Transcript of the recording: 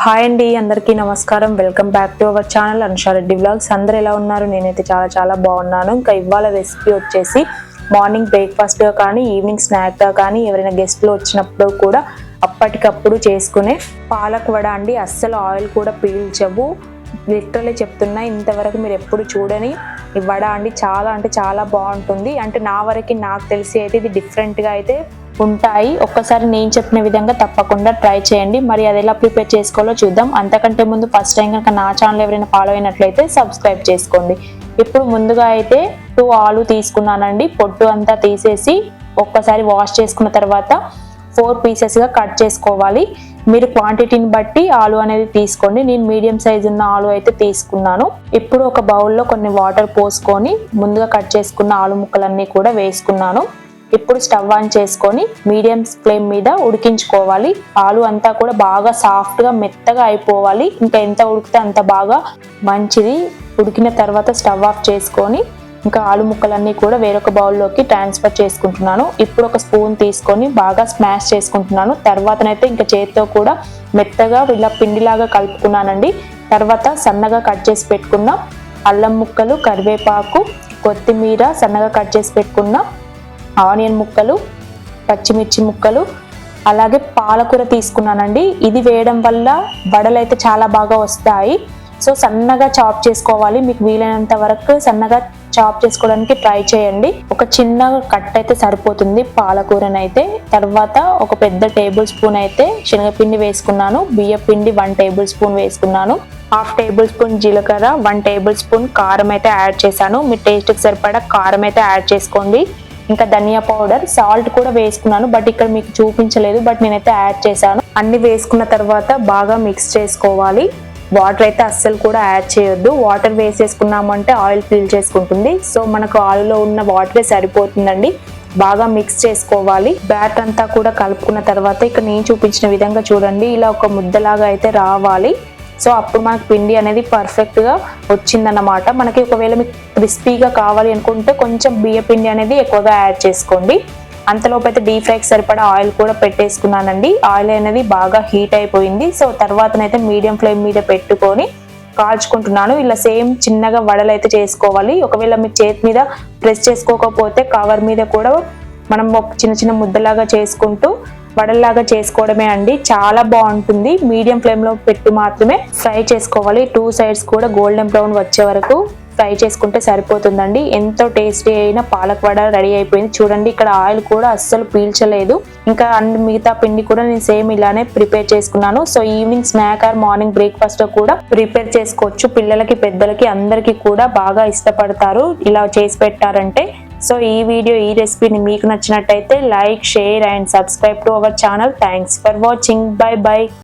Hi అండి, అందరికీ నమస్కారం. Welcome back to our channel Anusha Reddy vlogs. అందరు ఎలా ఉన్నారు? నేనైతే చాలా బాగున్నాను. ఇంకా ఇవాళ రెసిపీ వచ్చేసి మార్నింగ్ బ్రేక్ఫాస్ట్గా కానీ ఈవినింగ్ స్నాక్గా కానీ ఎవరైనా గెస్ట్లు వచ్చినప్పుడు కూడా అప్పటికప్పుడు చేసుకునే పాలక్ వడ అండి. అస్సలు ఆయిల్ కూడా పీల్చవు. లిటరలీ చెప్తున్నా, ఇంతవరకు మీరు ఎప్పుడు చూడని ఈ వడ అండి. చాలా బాగుంటుంది. అంటే నా వరకు నాకు తెలిసి అయితే ఇది డిఫరెంట్గా అయితే ఉంటాయి. ఒక్కసారి నేను చెప్పిన విధంగా తప్పకుండా ట్రై చేయండి. మరి అది ఎలా ప్రిపేర్ చేసుకోవాలో చూద్దాం. అంతకంటే ముందు ఫస్ట్ టైం కనుక నా ఛానల్ ఎవరైనా ఫాలో అయినట్లయితే సబ్స్క్రైబ్ చేసుకోండి. ఇప్పుడు ముందుగా అయితే 2 ఆలు తీసుకున్నానండి. పొట్టు అంతా తీసేసి ఒక్కసారి వాష్ చేసుకున్న తర్వాత 4 పీసెస్గా కట్ చేసుకోవాలి. మీరు క్వాంటిటీని బట్టి ఆలు అనేది తీసుకోండి. నేను మీడియం సైజు ఉన్న ఆలు అయితే తీసుకున్నాను. ఇప్పుడు ఒక బౌల్లో కొన్ని వాటర్ పోసుకొని ముందుగా కట్ చేసుకున్న ఆలు ముక్కలన్నీ కూడా వేసుకున్నాను. ఇప్పుడు స్టవ్ ఆన్ చేసుకొని మీడియం ఫ్లేమ్ మీద ఉడికించుకోవాలి. ఆలు అంతా కూడా బాగా సాఫ్ట్గా మెత్తగా అయిపోవాలి. ఇంకా ఎంత ఉడికితే అంత బాగా మంచిది. ఉడికిన తర్వాత స్టవ్ ఆఫ్ చేసుకొని ఇంకా ఆలు ముక్కలన్నీ కూడా వేరొక బౌల్లోకి ట్రాన్స్ఫర్ చేసుకుంటున్నాను. ఇప్పుడు ఒక స్పూన్ తీసుకొని బాగా స్మాష్ చేసుకుంటున్నాను. తర్వాతనైతే ఇంకా చేతితో కూడా మెత్తగా ఇలా పిండిలాగా కలుపుకున్నానండి. తర్వాత సన్నగా కట్ చేసి పెట్టుకున్న అల్లం ముక్కలు, కరివేపాకు, కొత్తిమీర, సన్నగా కట్ చేసి పెట్టుకున్న ఆనియన్ ముక్కలు, పచ్చిమిర్చి ముక్కలు, అలాగే పాలకూర తీసుకున్నానండి. ఇది వేయడం వల్ల వడలు అయితే చాలా బాగా వస్తాయి. సో సన్నగా చాప్ చేసుకోవాలి. మీకు వీలైనంత వరకు సన్నగా చాప్ చేసుకోవడానికి ట్రై చేయండి. ఒక చిన్న కట్ అయితే సరిపోతుంది పాలకూరనైతే. తర్వాత ఒక పెద్ద టేబుల్ స్పూన్ అయితే శనగపిండి వేసుకున్నాను. బియ్య పిండి 1 టేబుల్ స్పూన్ వేసుకున్నాను. 1/2 టేబుల్ స్పూన్ జీలకర్ర, 1 టేబుల్ స్పూన్ కారం అయితే యాడ్ చేశాను. మీ టేస్ట్కి సరిపడా కారం అయితే యాడ్ చేసుకోండి. ఇంకా ధనియా పౌడర్, సాల్ట్ కూడా వేసుకున్నాను. బట్ ఇక్కడ మీకు చూపించలేదు, బట్ నేనైతే యాడ్ చేశాను. అన్ని వేసుకున్న తర్వాత బాగా మిక్స్ చేసుకోవాలి. వాటర్ అయితే అస్సలు కూడా యాడ్ చేయొద్దు. వాటర్ వేసేసుకున్నామంటే ఆయిల్ పీల్ చేసుకుంటుంది. సో మనకు ఆయిల్లో ఉన్న వాటరే సరిపోతుందండి. బాగా మిక్స్ చేసుకోవాలి. బ్యాటర్ అంతా కూడా కలుపుకున్న తర్వాత ఇక్కడ నేను చూపించిన విధంగా చూడండి, ఇలా ఒక ముద్దలాగా అయితే రావాలి. సో అప్పుడు మనకు పిండి అనేది పర్ఫెక్ట్గా వచ్చిందన్నమాట. మనకి ఒకవేళ మీకు క్రిస్పీగా కావాలి అనుకుంటే కొంచెం బియ్య పిండి అనేది ఎక్కువగా యాడ్ చేసుకోండి. అంతలోపు అయితే డీప్ ఫ్రైకి సరిపడా ఆయిల్ కూడా పెట్టేసుకున్నానండి. ఆయిల్ అనేది బాగా హీట్ అయిపోయింది. సో తర్వాతనైతే మీడియం ఫ్లేమ్ మీద పెట్టుకొని కాల్చుకుంటున్నాను. ఇలా సేమ్ చిన్నగా వడలు అయితే చేసుకోవాలి. ఒకవేళ మీకు చేతి మీద ప్రెస్ చేసుకోకపోతే కవర్ మీద కూడా మనం ఒక చిన్న ముద్దలాగా చేసుకుంటూ వడల్లాగా చేసుకోవడమే అండి. చాలా బాగుంటుంది. మీడియం ఫ్లేమ్ లో పెట్టి మాత్రమే ఫ్రై చేసుకోవాలి. 2 సైడ్స్ కూడా గోల్డెన్ బ్రౌన్ వచ్చే వరకు ఫ్రై చేసుకుంటే సరిపోతుందండి. ఎంతో టేస్టీ అయిన పాలక్ వడ రెడీ అయిపోయింది. చూడండి, ఇక్కడ ఆయిల్ కూడా అస్సలు పీల్చలేదు. ఇంకా అన్ని మిగతా పిండి కూడా నేను సేమ్ ఇలానే ప్రిపేర్ చేసుకున్నాను. So evening snack or morning breakfast కూడా ప్రిపేర్ చేసుకోవచ్చు. పిల్లలకి, పెద్దలకి అందరికీ కూడా బాగా ఇష్టపడతారు ఇలా చేసి పెట్టారంటే. సో ఈ వీడియో, ఈ రెసిపీని మీకు నచ్చినట్టయితే like, share and subscribe to our channel. Thanks for watching. By.